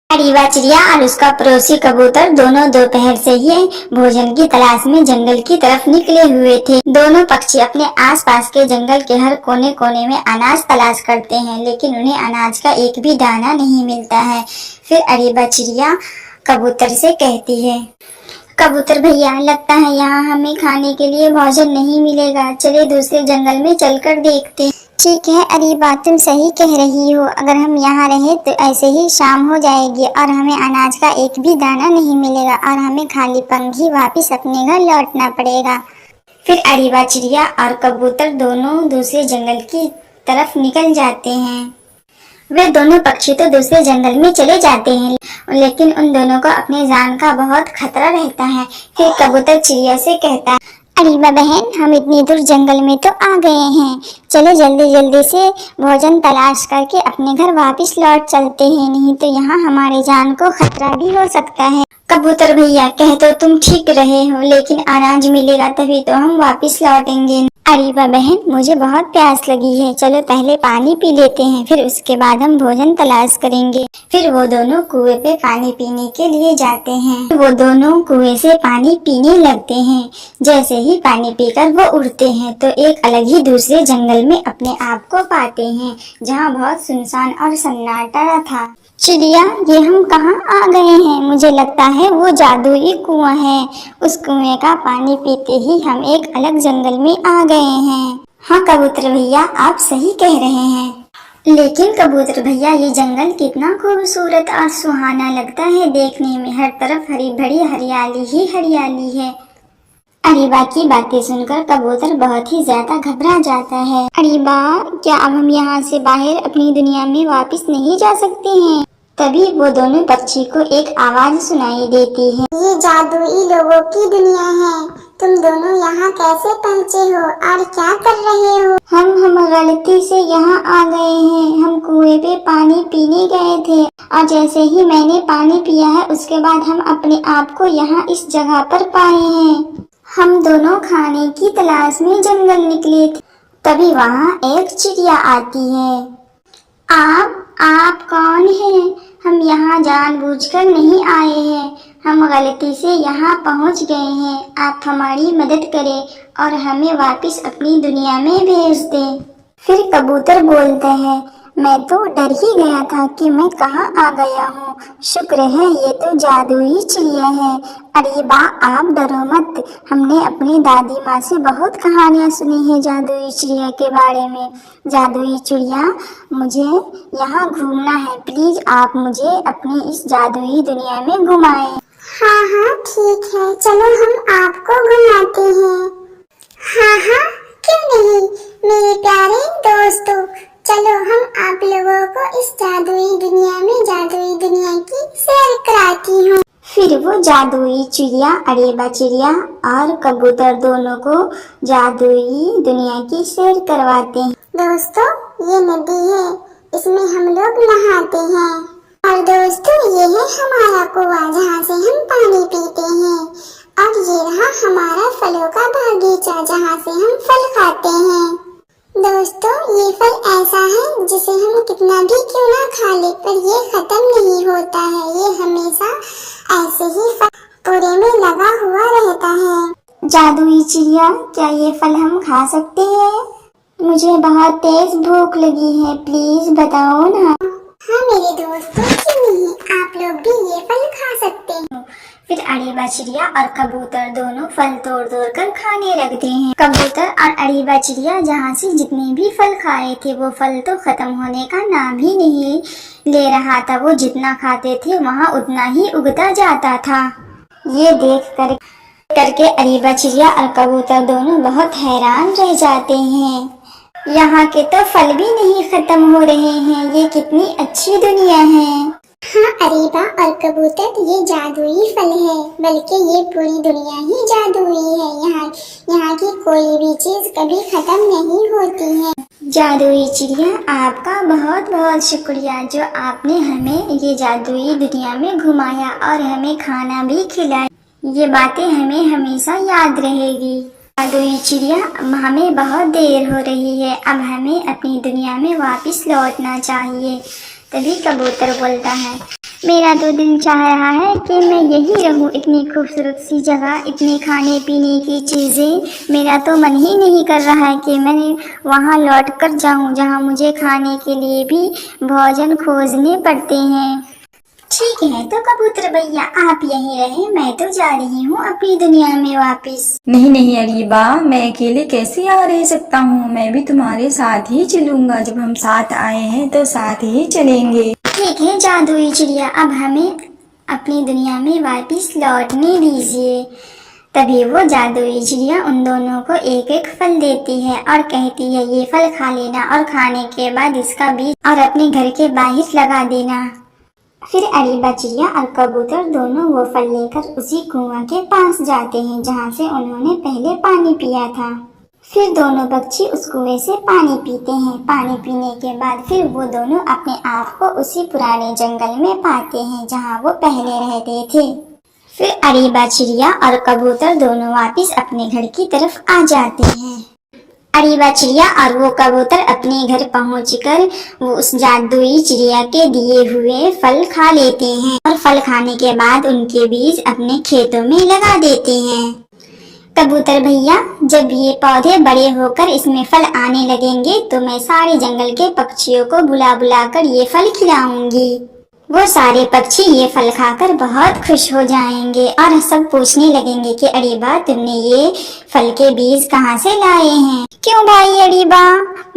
अरीबा चिड़िया और उसका पड़ोसी कबूतर दोनों दोपहर से ही भोजन की तलाश में जंगल की तरफ निकले हुए थे। दोनों पक्षी अपने आसपास के जंगल के हर कोने कोने में अनाज तलाश करते हैं, लेकिन उन्हें अनाज का एक भी दाना नहीं मिलता है। फिर अरीबा चिड़िया कबूतर से कहती है, कबूतर भैया, लगता है यहाँ हमें खाने के लिए भोजन नहीं मिलेगा, चले दूसरे जंगल में चलकर देखते हैं। ठीक है अरीबा, तुम सही कह रही हो। अगर हम यहाँ रहे तो ऐसे ही शाम हो जाएगी और हमें अनाज का एक भी दाना नहीं मिलेगा और हमें खाली पंखी वापस अपने घर लौटना पड़ेगा। फिर अरीबा चिड़िया और कबूतर दोनों दूसरे जंगल की तरफ निकल जाते हैं। वे दोनों पक्षी तो दूसरे जंगल में चले जाते हैं, लेकिन उन दोनों को अपने जान का बहुत खतरा रहता है। फिर कबूतर चिड़िया से कहता है, अरीबा बहन, हम इतनी दूर जंगल में तो आ गए हैं, चलो जल्दी जल्दी से भोजन तलाश करके अपने घर वापस लौट चलते हैं, नहीं तो यहाँ हमारे जान को खतरा भी हो सकता है। कबूतर भैया, कह तो तुम ठीक रहे हो, लेकिन अनाज मिलेगा तभी तो हम वापस लौटेंगे। अरीबा बहन, मुझे बहुत प्यास लगी है, चलो पहले पानी पी लेते हैं, फिर उसके बाद हम भोजन तलाश करेंगे। फिर वो दोनों कुएं पे पानी पीने के लिए जाते हैं। वो दोनों कुएं से पानी पीने लगते हैं। जैसे ही पानी पीकर वो उड़ते हैं तो एक अलग ही दूसरे जंगल में अपने आप को पाते हैं, जहाँ बहुत सुनसान और सन्नाटा था। चिड़िया, ये हम कहाँ आ गए हैं? मुझे लगता है वो जादुई कुआं है। उस कुएं का पानी पीते ही हम एक अलग जंगल में आ गए हैं। हाँ कबूतर भैया, आप सही कह रहे हैं। लेकिन कबूतर भैया, ये जंगल कितना खूबसूरत और सुहाना लगता है देखने में। हर तरफ हरी भरी हरियाली ही हरियाली है। अरीबा की बातें सुनकर कबूतर बहुत ही ज्यादा घबरा जाता है। अरीबा, क्या अब हम यहाँ से बाहर अपनी दुनिया में वापस नहीं जा सकते हैं? तभी वो दोनों पक्षी को एक आवाज सुनाई देती है। ये जादुई लोगों की दुनिया है, तुम दोनों यहाँ कैसे पहुँचे हो और क्या कर रहे हो? हम गलती से यहाँ आ गए हैं। हम कुएं पे पानी पीने गए थे और जैसे ही मैंने पानी पिया है उसके बाद हम अपने आप को यहाँ इस जगह पर पाए हैं। हम दोनों खाने की तलाश में जंगल निकले थे, तभी वहाँ एक चिड़िया आती है। आप कौन हैं? हम यहाँ जानबूझकर नहीं आए हैं, हम गलती से यहाँ पहुँच गए हैं। आप हमारी मदद करें और हमें वापस अपनी दुनिया में भेज दें। फिर कबूतर बोलते हैं, मैं तो डर ही गया था कि मैं कहाँ आ गया हूँ। शुक्र है ये तो जादुई चिड़िया है। अरीबा, आप डरो मत, हमने अपनी दादी माँ से बहुत कहानियाँ सुनी है जादुई चिड़िया के बारे में। जादुई चिड़िया, मुझे यहाँ घूमना है, प्लीज आप मुझे अपनी इस जादुई दुनिया में घुमाएं। हाँ ठीक है, चलो हम आपको घुमाते हैं। हाँ क्यों नहीं मेरे प्यारे दोस्तों, चलो हम आप लोगों को इस जादुई दुनिया की सैर कराती हूँ। फिर वो जादुई चिड़िया अरीबा चिड़िया और कबूतर दोनों को जादुई दुनिया की सैर करवाते हैं। दोस्तों, ये नदी है, इसमें हम लोग नहाते हैं। और दोस्तों, ये है हमारा कुआं जहाँ से हम पानी पीते हैं। और ये रहा हमारा फलों का बागीचा जहाँ से हम फल खाते हैं। दोस्तों, ये फल ऐसा है जिसे हम कितना भी क्यों ना खा ले, पर ये खत्म नहीं होता है। ये हमेशा ऐसे ही पूरे में लगा हुआ रहता है। जादुई चिड़िया, क्या ये फल हम खा सकते हैं? मुझे बहुत तेज भूख लगी है, प्लीज बताओ ना। हाँ मेरे दोस्तों, क्यों नहीं, आप लोग भी ये फल खा सकते हैं। फिर अरीबा चिड़िया और कबूतर दोनों फल तोड़ तोड़ कर खाने लगते हैं। कबूतर और अरीबा चिड़िया जहाँ से जितने भी फल खाए थे वो फल तो खत्म होने का नाम ही नहीं ले रहा था। वो जितना खाते थे वहाँ उतना ही उगता जाता था। ये देख करके अरीबा चिड़िया और कबूतर दोनों बहुत हैरान रह जाते हैं। यहाँ के तो फल भी नहीं खत्म हो रहे हैं, ये कितनी अच्छी दुनिया है। हाँ अरीबा और कबूतर, ये जादुई फल है, बल्कि ये पूरी दुनिया ही जादुई है। यहाँ की कोई भी चीज कभी खत्म नहीं होती है। जादुई चिड़िया, आपका बहुत बहुत शुक्रिया जो आपने हमें ये जादुई दुनिया में घुमाया और हमें खाना भी खिलाया। ये बातें हमें हमेशा याद रहेगी। जादुई चिड़िया, हमें बहुत देर हो रही है, अब हमें अपनी दुनिया में वापस लौटना चाहिए। तभी कबूतर बोलता है, मेरा तो दिल चाह रहा है कि मैं यही रहूं, इतनी खूबसूरत सी जगह, इतनी खाने पीने की चीज़ें। मेरा तो मन ही नहीं कर रहा है कि मैं वहां लौट कर जाऊं जहां मुझे खाने के लिए भी भोजन खोजने पड़ते हैं। ठीक है तो कबूतर भैया आप यहीं रहे, मैं तो जा रही हूँ अपनी दुनिया में वापस। नहीं नहीं अरीबा, मैं अकेले कैसे यहाँ रह सकता हूँ। मैं भी तुम्हारे साथ ही चलूंगा। जब हम साथ आए हैं तो साथ ही चलेंगे। ठीक है जादुई चिड़िया, अब हमें अपनी दुनिया में वापस लौटने दीजिए। तभी वो जादुई चिड़िया उन दोनों को एक एक फल देती है और कहती है ये फल खा लेना और खाने के बाद इसका बीज और अपने घर के बाहर लगा देना। फिर अरीबा चिड़िया और कबूतर दोनों वो फल लेकर उसी कुआं के पास जाते हैं जहाँ से उन्होंने पहले पानी पिया था। फिर दोनों पक्षी उस कुएं से पानी पीते हैं। पानी पीने के बाद फिर वो दोनों अपने आप को उसी पुराने जंगल में पाते हैं जहाँ वो पहले रहते थे। फिर अरीबा चिड़िया और कबूतर दोनों वापस अपने घर की तरफ आ जाते हैं। अरीबा चिड़िया और वो कबूतर अपने घर पहुंचकर वो उस जादुई चिड़िया के दिए हुए फल खा लेते हैं और फल खाने के बाद उनके बीज अपने खेतों में लगा देते हैं। कबूतर भैया जब ये पौधे बड़े होकर इसमें फल आने लगेंगे तो मैं सारे जंगल के पक्षियों को बुला बुला कर ये फल खिलाऊंगी। वो सारे पक्षी ये फल खाकर बहुत खुश हो जाएंगे और सब पूछने लगेंगे कि अरीबा तुमने ये फल के बीज कहाँ से लाए हैं। क्यों भाई अरीबा,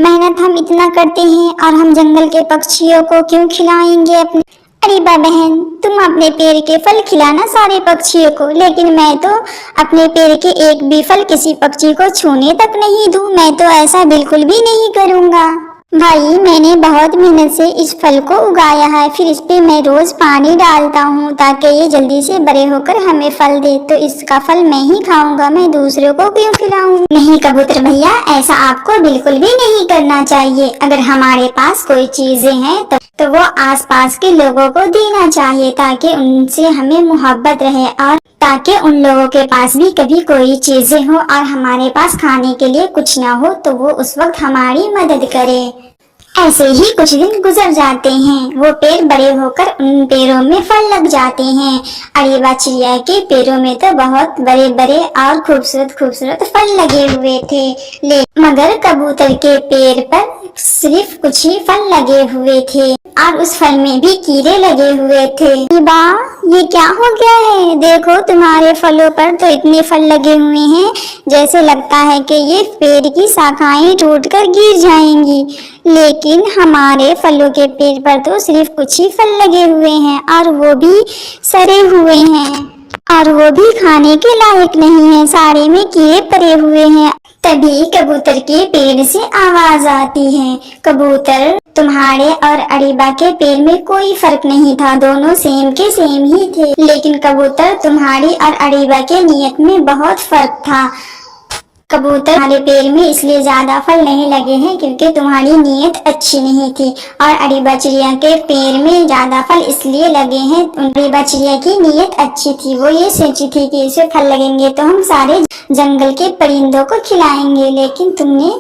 मेहनत हम इतना करते हैं और हम जंगल के पक्षियों को क्यों खिलाएंगे अपने। अरीबा बहन तुम अपने पेड़ के फल खिलाना सारे पक्षियों को, लेकिन मैं तो अपने पेड़ के एक भी फल किसी पक्षी को छूने तक नहीं दूं। मैं तो ऐसा बिल्कुल भी नहीं करूँगा। भाई मैंने बहुत मेहनत से इस फल को उगाया है, फिर इस पे मैं रोज पानी डालता हूँ ताकि ये जल्दी से बड़े होकर हमें फल दे, तो इसका फल मैं ही खाऊंगा, मैं दूसरों को क्यों खिलाऊं। नहीं कबूतर भैया ऐसा आपको बिल्कुल भी नहीं करना चाहिए। अगर हमारे पास कोई चीजें हैं तो वो आसपास के लोगों को देना चाहिए ताकि उनसे हमें मोहब्बत रहे और ताकि उन लोगों के पास भी कभी कोई चीजें हो और हमारे पास खाने के लिए कुछ ना हो तो वो उस वक्त हमारी मदद करे। ऐसे ही कुछ दिन गुजर जाते हैं। वो पेड़ बड़े होकर उन पेड़ों में फल लग जाते हैं। अरीबा चिड़िया के पेड़ों में तो बहुत बड़े बड़े और खूबसूरत खूबसूरत फल लगे हुए थे, मगर कबूतर के पेड़ पर सिर्फ कुछ ही फल लगे हुए थे और उस फल में भी कीड़े लगे हुए थे। अरीबा ये क्या हो गया है, देखो तुम्हारे फलों पर तो इतने फल लगे हुए हैं जैसे लगता है कि ये पेड़ की शाखाएं टूटकर गिर जाएंगी, लेकिन हमारे फलों के पेड़ पर तो सिर्फ कुछ ही फल लगे हुए हैं और वो भी सड़े हुए हैं और वो भी खाने के लायक नहीं है, सारे में कीड़े पड़े हुए हैं। तभी कबूतर के पेड़ से आवाज आती है, कबूतर तुम्हारे और अरीबा के पेड़ में कोई फर्क नहीं था, दोनों सेम के सेम ही थे, लेकिन कबूतर तुम्हारी और अरीबा के नियत में बहुत फर्क था। कबूतर तुम्हारे पेड़ में इसलिए ज्यादा फल नहीं लगे हैं क्योंकि तुम्हारी नीयत अच्छी नहीं थी और अरीबा चिड़िया के पेड़ में ज्यादा फल इसलिए लगे हैं, अरीबा चिड़िया की नीयत अच्छी थी। वो ये सोची थी कि इसे फल लगेंगे तो हम सारे जंगल के परिंदों को खिलाएंगे, लेकिन तुमने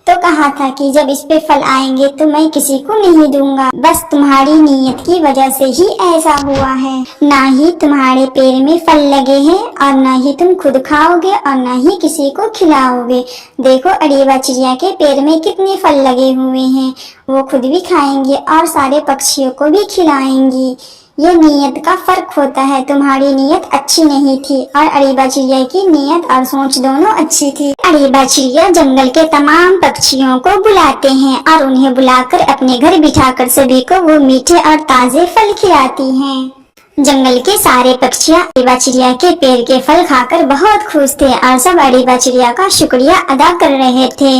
तो कहा था कि जब इस पे फल आएंगे तो मैं किसी को नहीं दूंगा। बस तुम्हारी नीयत की वजह से ही ऐसा हुआ है, ना ही तुम्हारे पेड़ में फल लगे हैं और ना ही तुम खुद खाओगे और ना ही किसी को खिलाओगे। देखो अरीबा चिड़िया के पेड़ में कितने फल लगे हुए हैं, वो खुद भी खाएंगे और सारे पक्षियों को भी खिलाएंगी। ये नीयत का फर्क होता है, तुम्हारी नीयत अच्छी नहीं थी और अरीबा चिड़िया की नीयत और सोच दोनों अच्छी थी। अरीबा चिड़िया जंगल के तमाम पक्षियों को बुलाते हैं और उन्हें बुलाकर अपने घर बिठाकर सभी को वो मीठे और ताजे फल खिलाती हैं। जंगल के सारे पक्षियाँ अरीबा चिड़िया के पेड़ के फल खाकर बहुत खुश थे और सब अरीबा चिड़िया का शुक्रिया अदा कर रहे थे।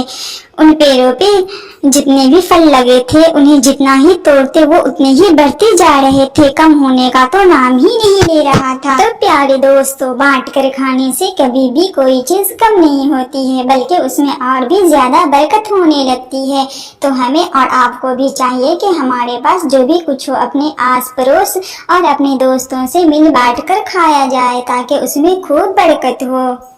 उन पेड़ों पे जितने भी फल लगे थे उन्हें जितना ही तोड़ते वो उतने ही बढ़ते जा रहे थे, कम होने का तो नाम ही नहीं ले रहा था। तो प्यारे दोस्तों, बांट कर खाने से कभी भी कोई चीज कम नहीं होती है, बल्कि उसमें और भी ज्यादा बरकत होने लगती है। तो हमें और आपको भी चाहिए कि हमारे पास जो भी कुछ हो अपने आस पड़ोस और अपने दोस्तों से मिल बांट कर खाया जाए ताकि उसमें खूब बरकत हो।